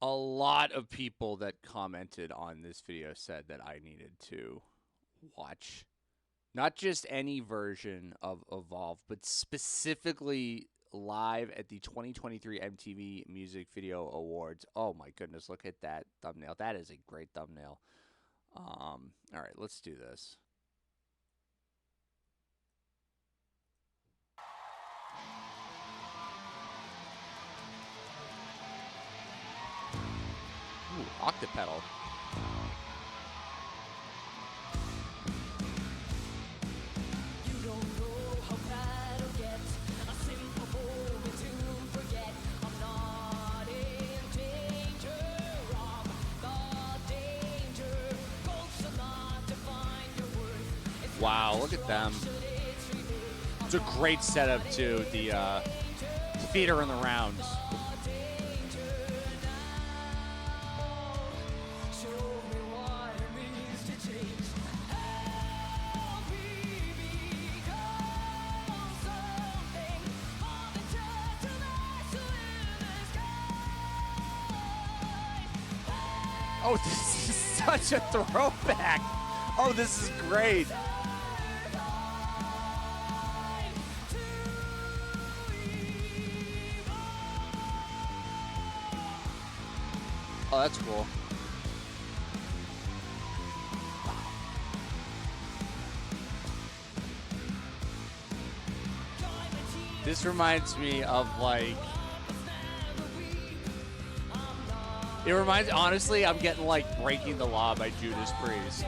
A lot of people that commented on this video said that I needed to watch not just any version of Evolve, but specifically live at the 2023 MTV Music Video Awards. Oh my goodness, look at that thumbnail. That is a great thumbnail. All right, let's do this. Ooh, Octopedal. You don't know how bad I'll get. A simple moment to forget. I'm not in danger of the danger. Folks are not to find your worth. It's Wow, look at them. It's a great setup to the theater in the rounds. Oh, this is such a throwback. Oh, this is great. Oh, that's cool. This reminds me of like. It reminds, honestly, I'm getting like Breaking the Law by Judas Priest.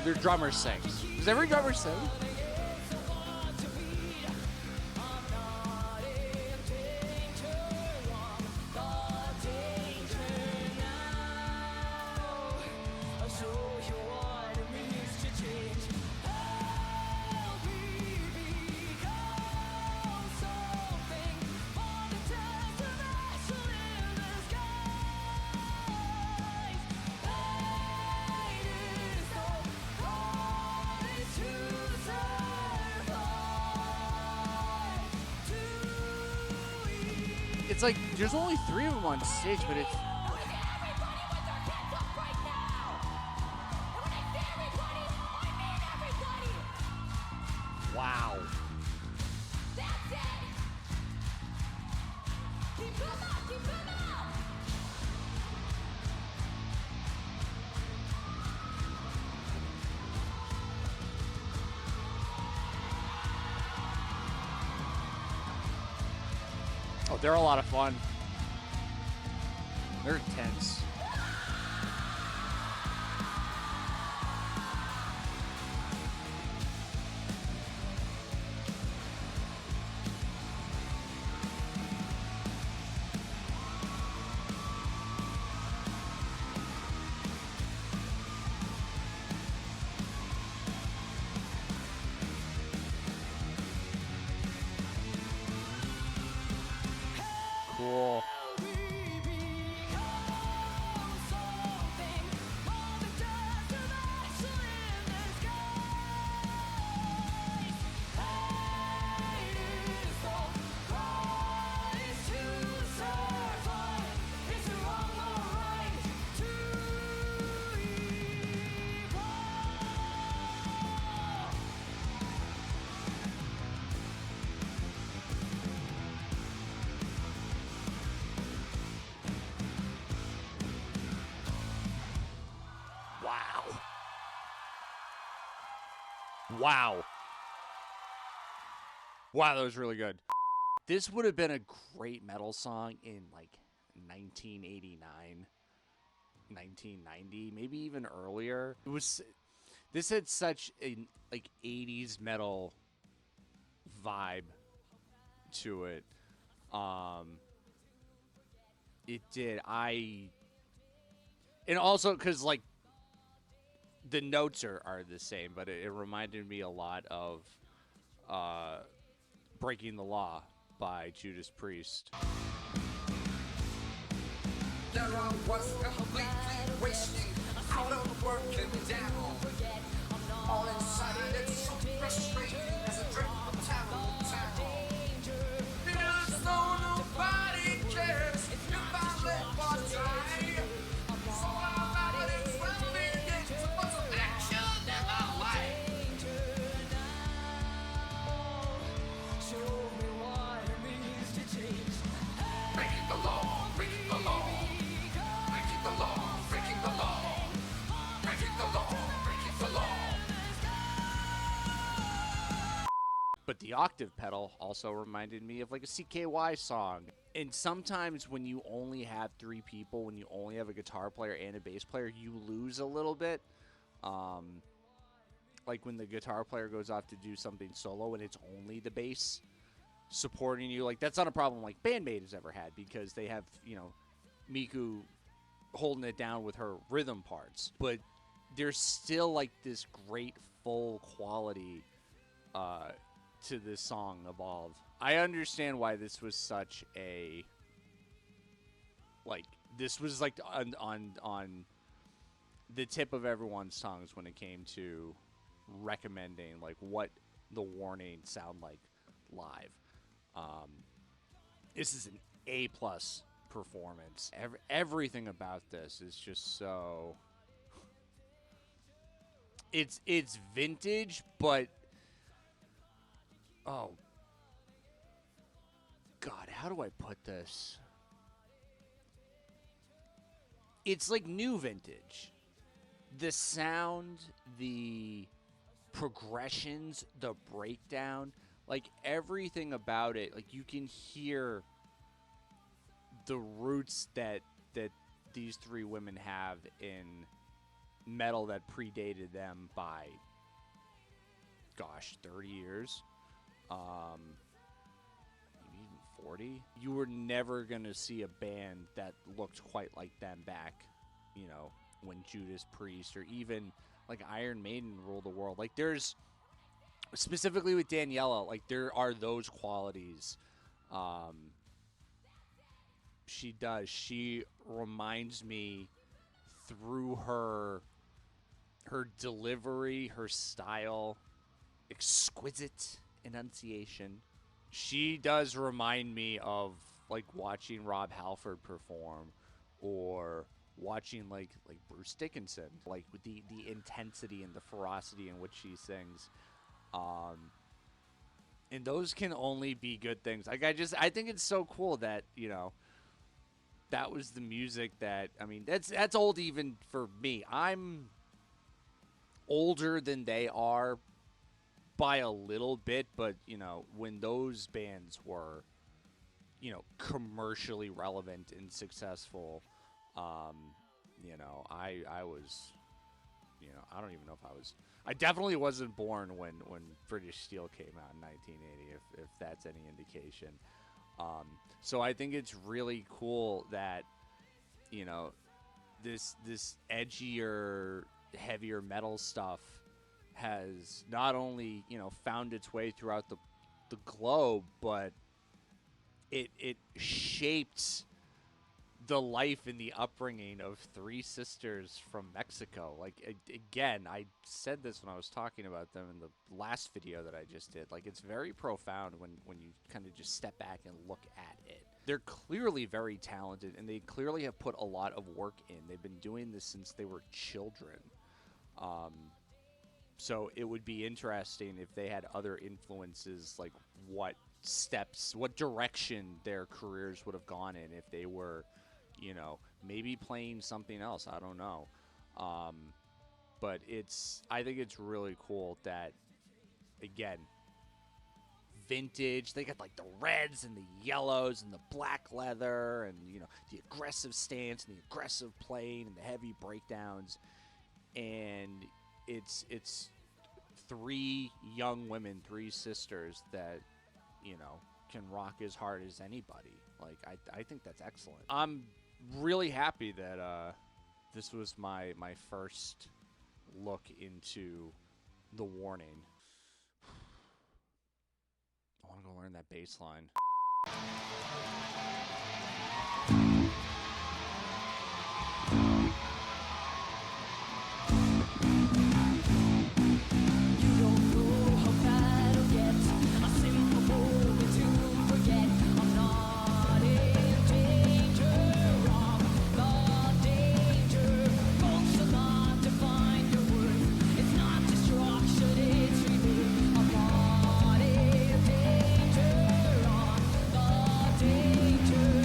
Their drummer sings. Does every drummer sing? It's like there's only 3 of them on stage, but it's. Wow. That's it. Keep them up, keep them up. Oh, they're a lot of fun. They're intense. Cool. Wow. Wow. Wow, that was really good. This would have been a great metal song in like 1989, 1990, maybe even earlier. This had such a like 80s metal vibe to it. It did. And also cuz like the notes are the same, but it reminded me a lot of Breaking the Law by Judas Priest. There I was completely wasting, out of working down. All inside, it's so frustrating as I drink from town to town. Because though nobody cares if I let The octave pedal also reminded me of like a CKY song. And sometimes when you only have 3 people, when you only have a guitar player and a bass player, you lose a little bit. Like when the guitar player goes off to do something solo and it's only the bass supporting you. Like that's not a problem like Bandmate has ever had because they have, Miku holding it down with her rhythm parts. But there's still like this great full quality to this song Evolve. I understand why this was such a this was like on the tip of everyone's tongues when it came to recommending like what the Warning sound like live. This is an A+ performance. Everything about this is just so it's vintage, but oh God, how do I put this? It's like new vintage. The sound, the progressions, the breakdown, like everything about it, like you can hear the roots that these 3 women have in metal that predated them by, gosh, 30 years. Maybe even 40. You were never going to see a band that looked quite like them back, when Judas Priest or even like Iron Maiden ruled the world. Like there's, specifically with Daniela, like there are those qualities. She reminds me through her delivery, her style, exquisite enunciation. She does remind me of like watching Rob Halford perform or watching like Bruce Dickinson, like with the intensity and the ferocity in which she sings. And those can only be good things. Like I think it's so cool that, that was the music that, I mean, that's old even for me. I'm older than they are by a little bit, but, when those bands were, commercially relevant and successful, I was, I don't even know if I definitely wasn't born when British Steel came out in 1980, if that's any indication. So I think it's really cool that, this edgier, heavier metal stuff has not only, found its way throughout the globe, but it shaped the life and the upbringing of 3 sisters from Mexico. Like, again, I said this when I was talking about them in the last video that I just did. Like, it's very profound when you kind of just step back and look at it. They're clearly very talented, and they clearly have put a lot of work in. They've been doing this since they were children. So it would be interesting if they had other influences, like what direction their careers would have gone in if they were, maybe playing something else. I don't know. But I think it's really cool that, again, vintage. They got like the reds and the yellows and the black leather and, the aggressive stance and the aggressive playing and the heavy breakdowns. And it's 3 young women, 3 sisters that, can rock as hard as anybody. Like, I think that's excellent. I'm really happy that this was my first look into the Warning. I want to go learn that bass line. Danger.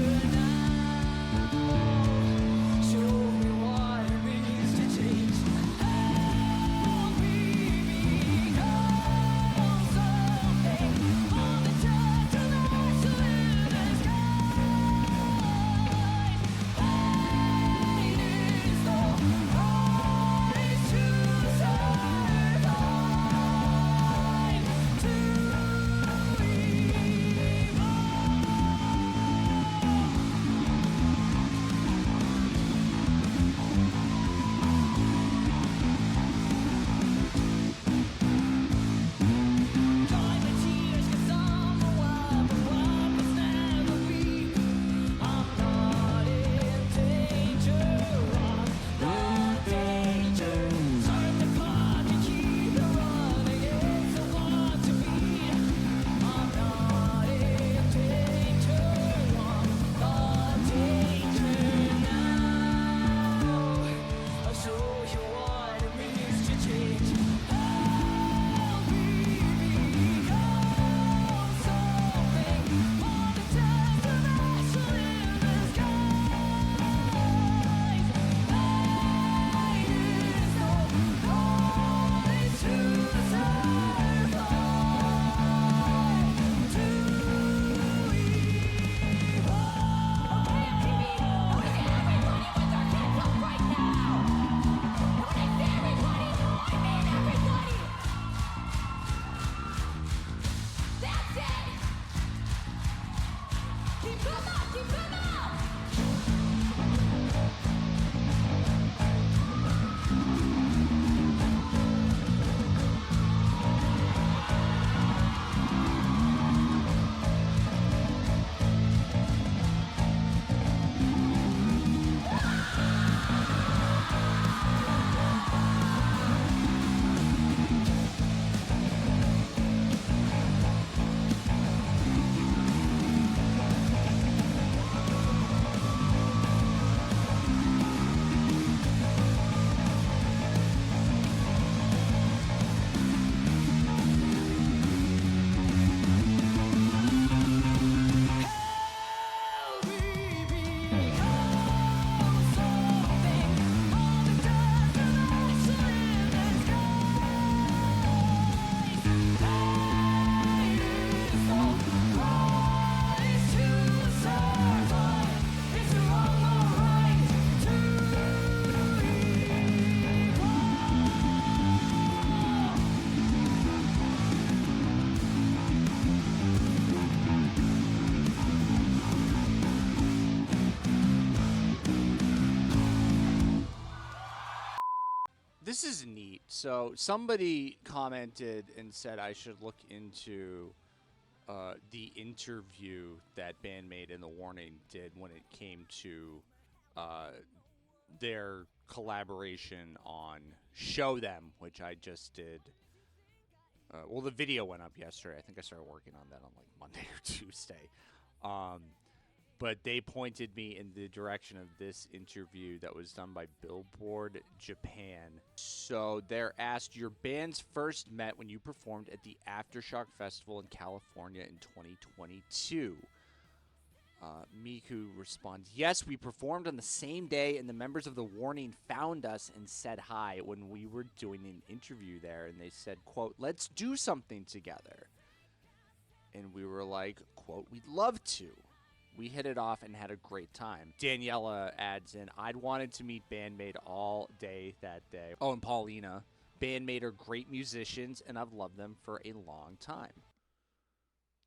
this is neat. So somebody commented and said I should look into the interview that Bandmate and The Warning did when it came to their collaboration on Show Them, which I just did. Well, the video went up yesterday. I think I started working on that on like Monday or Tuesday. But they pointed me in the direction of this interview that was done by Billboard Japan. So they're asked, your bands first met when you performed at the Aftershock Festival in California in 2022. Miku responds, yes, we performed on the same day, and the members of The Warning found us and said hi when we were doing an interview there. And they said, quote, let's do something together. And we were like, quote, we'd love to. We hit it off and had a great time. Daniela adds in, I'd wanted to meet Bandmate all day that day. Oh, and Paulina. Bandmate are great musicians, and I've loved them for a long time.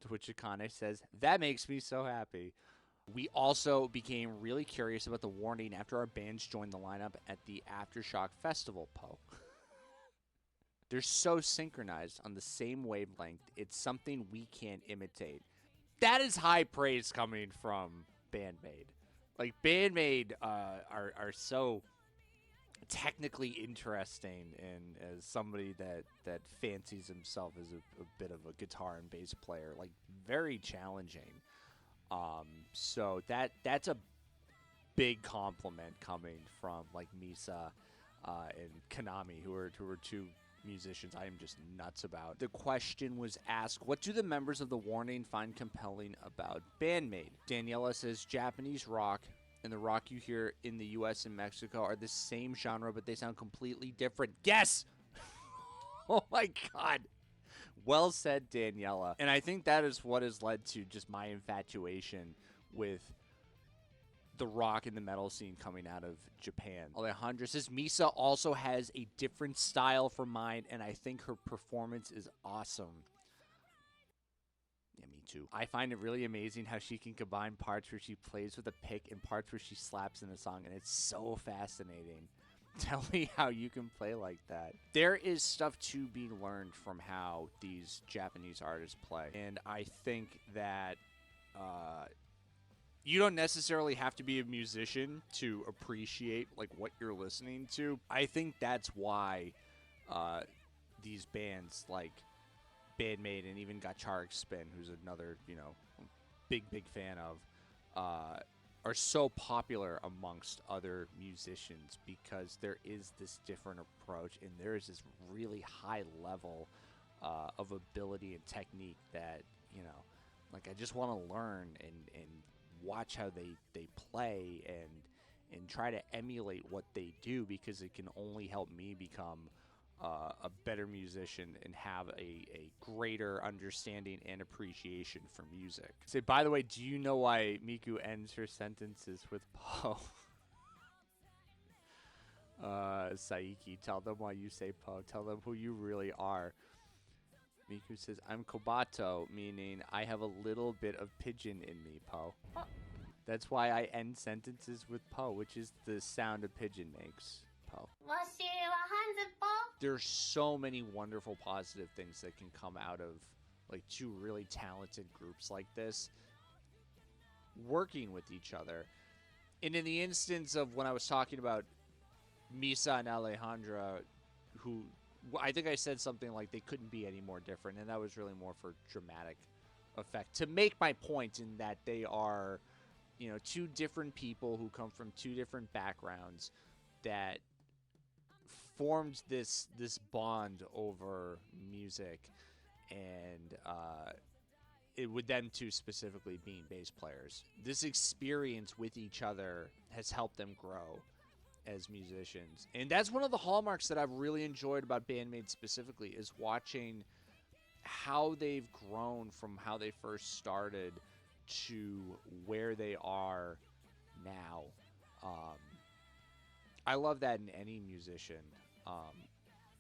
To which Akane says, that makes me so happy. We also became really curious about The Warning after our bands joined the lineup at the Aftershock Festival, Poe. They're so synchronized on the same wavelength, it's something we can't imitate. That is high praise coming from Bandmate. Like, Bandmate are so technically interesting, and as somebody that fancies himself as a bit of a guitar and bass player, like, very challenging. So that's a big compliment coming from, like, Misa and Konami, who are two musicians I am just nuts about. The question was asked, what do the members of The Warning find compelling about Bandmate? Daniela says, Japanese rock and the rock you hear in the US and Mexico are the same genre, but they sound completely different. Yes! Oh my god. Well said, Daniela. And I think that is what has led to just my infatuation with the rock and the metal scene coming out of Japan. Alejandra says, Misa also has a different style from mine, and I think her performance is awesome. Yeah, me too. I find it really amazing how she can combine parts where she plays with a pick and parts where she slaps in a song, and it's so fascinating. Tell me how you can play like that. There is stuff to be learned from how these Japanese artists play, and I think that you don't necessarily have to be a musician to appreciate like what you're listening to. I think that's why these bands like Bandmate and even Gacharic Spin, who's another, big fan of, are so popular amongst other musicians, because there is this different approach and there is this really high level of ability and technique that, like, I just want to learn and watch how they play and try to emulate what they do, because it can only help me become a better musician and have a greater understanding and appreciation for music. Say, by the way, do you know why Miku ends her sentences with Po? Saiki, tell them why you say Po. Tell them who you really are. Miku says, I'm Kobato, meaning I have a little bit of pigeon in me, Po. That's why I end sentences with Po, which is the sound a pigeon makes, Po. There's so many wonderful positive things that can come out of like two really talented groups like this working with each other. And in the instance of when I was talking about Misa and Alejandra, who I think I said something like they couldn't be any more different, and that was really more for dramatic effect, to make my point in that they are, two different people who come from two different backgrounds that formed this bond over music, and it with them two specifically being bass players. This experience with each other has helped them grow as musicians, and that's one of the hallmarks that I've really enjoyed about Bandmate specifically, is watching how they've grown from how they first started to where they are now. I love that in any musician,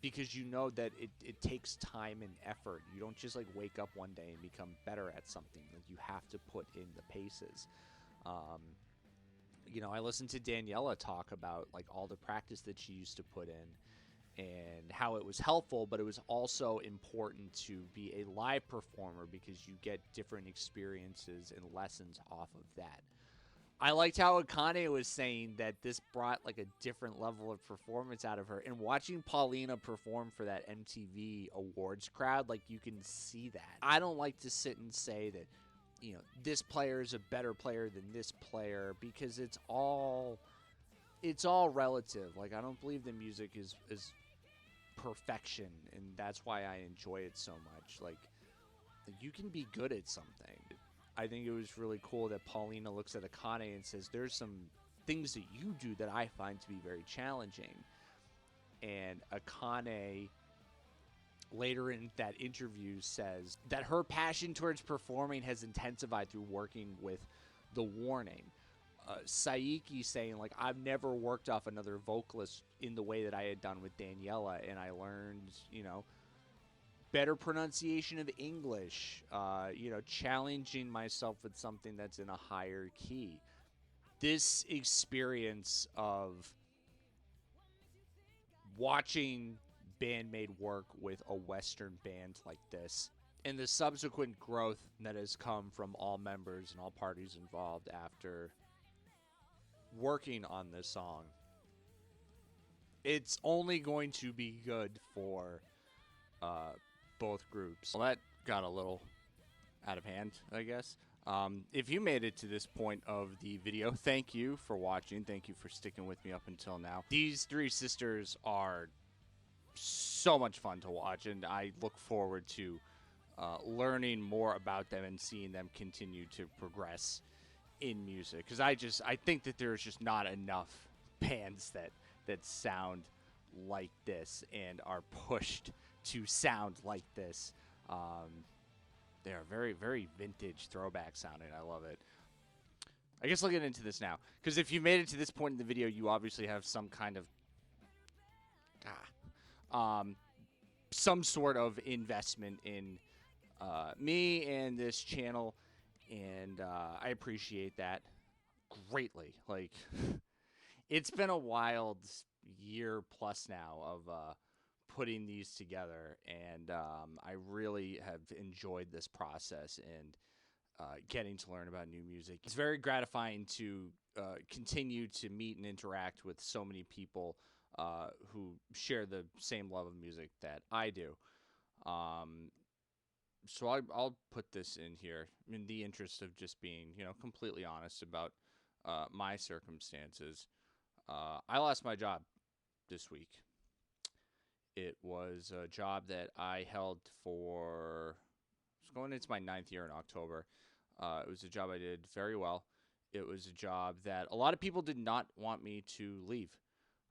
because you know that it takes time and effort. You don't just like wake up one day and become better at something. Like, you have to put in the paces. I listened to Daniela talk about like all the practice that she used to put in, and how it was helpful, but it was also important to be a live performer because you get different experiences and lessons off of that. I liked how Akane was saying that this brought like a different level of performance out of her. And watching Paulina perform for that MTV Awards crowd, like you can see that. I don't like to sit and say that, you know, this player is a better player than this player because it's all relative. Like I don't believe the music is perfection, and that's why I enjoy it so much. Like you can be good at something. I think it was really cool that Paulina looks at Akane and says, there's some things that you do that I find to be very challenging. And Akane, later in that interview, says that her passion towards performing has intensified through working with The Warning. Saiki saying, like, I've never worked off another vocalist in the way that I had done with Daniela, and I learned, you know, better pronunciation of English, you know, challenging myself with something that's in a higher key. This experience of watching bandmade work with a Western band like this and the subsequent growth that has come from all members and all parties involved after working on this song, it's only going to be good for both groups. Well, that got a little out of hand, I guess. If you made it to this point of the video, thank you for watching. Thank you for sticking with me up until now. These three sisters are so much fun to watch, and I look forward to learning more about them and seeing them continue to progress in music. Because I think that there's just not enough bands that sound like this and are pushed to sound like this. They are very, very vintage throwback sounding. I love it. I guess I'll get into this now, because if you made it to this point in the video, you obviously have some kind of some sort of investment in me and this channel, and I appreciate that greatly. Like, it's been a wild year plus now of putting these together, and I really have enjoyed this process and getting to learn about new music. It's very gratifying to continue to meet and interact with so many people who share the same love of music that I do. So I'll put this in here in the interest of just being, you know, completely honest about my circumstances. I lost my job this week. It was a job that I held for, it's going into my 9th year in October. It was a job I did very well. It was a job that a lot of people did not want me to leave.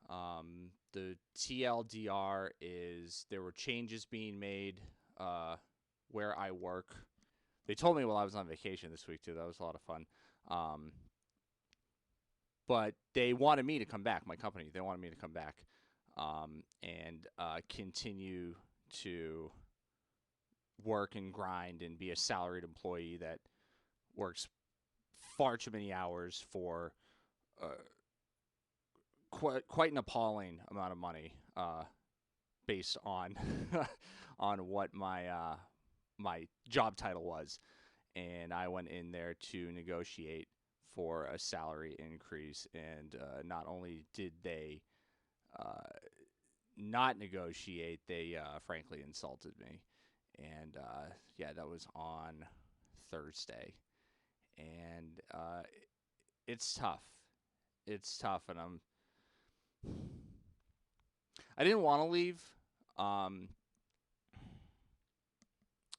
The TLDR is there were changes being made where I work. They told me while I was on vacation this week, too. That was a lot of fun. But they wanted me to come back, my company. They wanted me to come back and continue to work and grind and be a salaried employee that works far too many hours for quite an appalling amount of money based on on what my my job title was. And I went in there to negotiate for a salary increase, and not only did they not negotiate, they frankly insulted me. And yeah, that was on Thursday, and it's tough. It's tough, and I didn't want to leave, and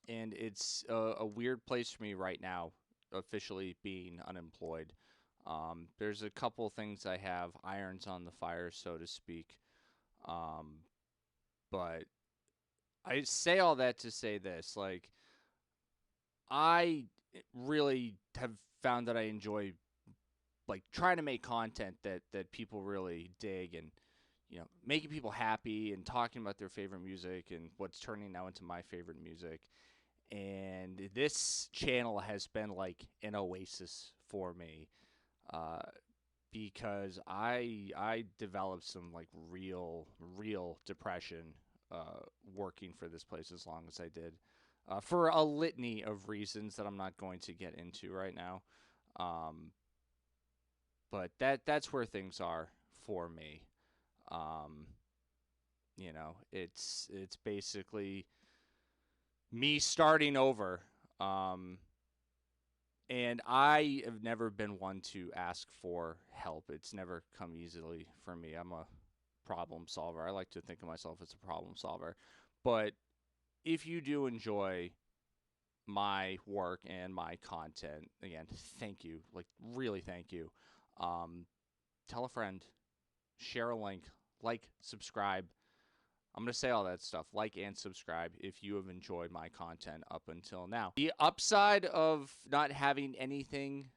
it's a weird place for me right now, officially being unemployed. There's a couple things I have irons on the fire, so to speak, but I say all that to say this, like, I really have found that I enjoy, like, trying to make content that people really dig, and, you know, making people happy and talking about their favorite music and what's turning now into my favorite music. And this channel has been like an oasis for me. because I developed some like real depression working for this place as long as I did, for a litany of reasons that I'm not going to get into right now. Um, but that's where things are for me. Um, it's basically me starting over. Um, and I have never been one to ask for help. It's never come easily for me. I'm a problem solver. I like to think of myself as a problem solver. But if you do enjoy my work and my content, again, thank you. Like, really thank you. Um, Tell a friend, share a link, like, subscribe. I'm going to say all that stuff. Like and subscribe if you have enjoyed my content up until now. The upside of not having anything,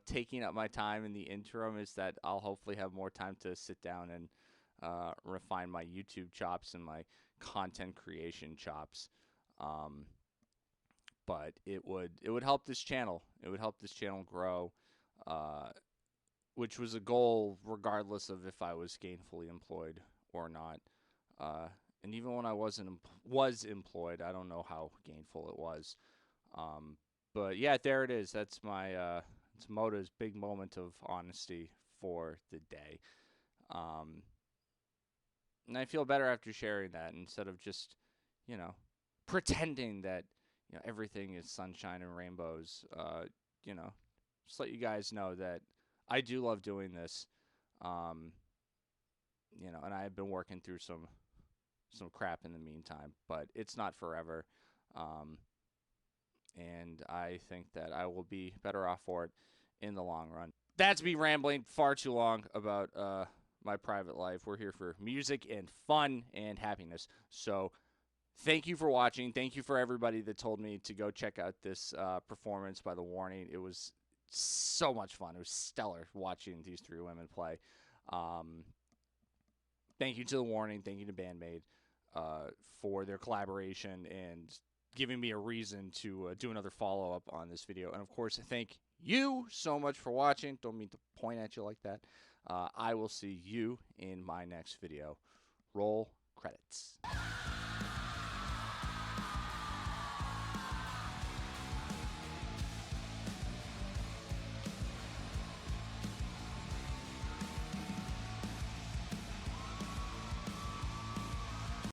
taking up my time in the interim is that I'll hopefully have more time to sit down and refine my YouTube chops and my content creation chops. But it would help this channel. It would help this channel grow, which was a goal regardless of if I was gainfully employed or not. And even when I was employed, I don't know how gainful it was. But yeah, there it is. That's my it's Moda's big moment of honesty for the day. And I feel better after sharing that instead of just, pretending that everything is sunshine and rainbows. Just let you guys know that I do love doing this. And I've been working through some crap in the meantime, but it's not forever. And I think that I will be better off for it in the long run. That's me rambling far too long about my private life. We're here for music and fun and happiness. So thank you for watching. Thank you for everybody that told me to go check out this performance by The Warning. It was so much fun. It was stellar watching these three women play. Thank you to The Warning. Thank you to Bandmade for their collaboration and giving me a reason to do another follow-up on this video. And, of course, thank you so much for watching. Don't mean to point at you like that. I will see you in my next video. Roll credits.